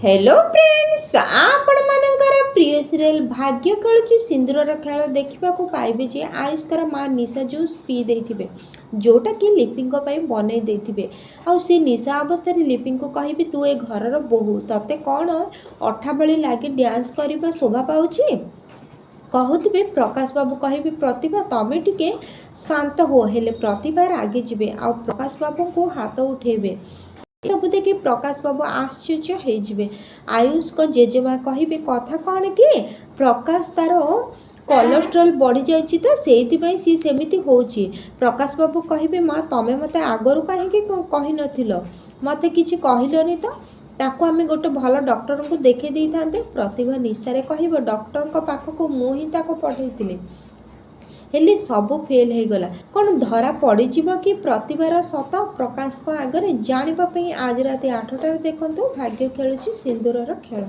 Hello friends आपण मानकर प्रिय सीरियल भाग्य खेलुची सिंदूर खेल देखा पाइबे जे आयुष्कर माँ निशा जूस पी देथिबे जोटा कि लिपिंग बनई देथिबे आ से निशा अवस्था लिपिंग को कहिबे तू ए घरर बोहू तते कौन अठा बड़ी लगे डांस करबा शोभा पाउची कहूथे प्रकाश बाबू कहे प्रतिभा तमें टिके शांत हो हेले प्रतिभा आगे जीवे आ प्रकाश बाबू को हाथ उठेबे सब देखी प्रकाश बाबू आश्चर्य हो आयुष को जेजेमा कहे कथा कौन कि प्रकाश तार कोलेस्ट्रोल बढ़ी जाइए तो से सी सेमती हो प्रकाश बाबू कहे माँ तमें मत आगु कहीं कही न मत कि कहलनि तो ताको आम गोटे भल डॉक्टर को देखे दे था प्रतिभा निशारे कह डॉक्टर पाखक मुझे पठे हेले सब फेल हो गला कौन धरा पड़ कि प्रतिभार सत प्रकाश को आगे जानापी आज रात 8टार देखो भाग्य खेलुची सिंदूर खेल।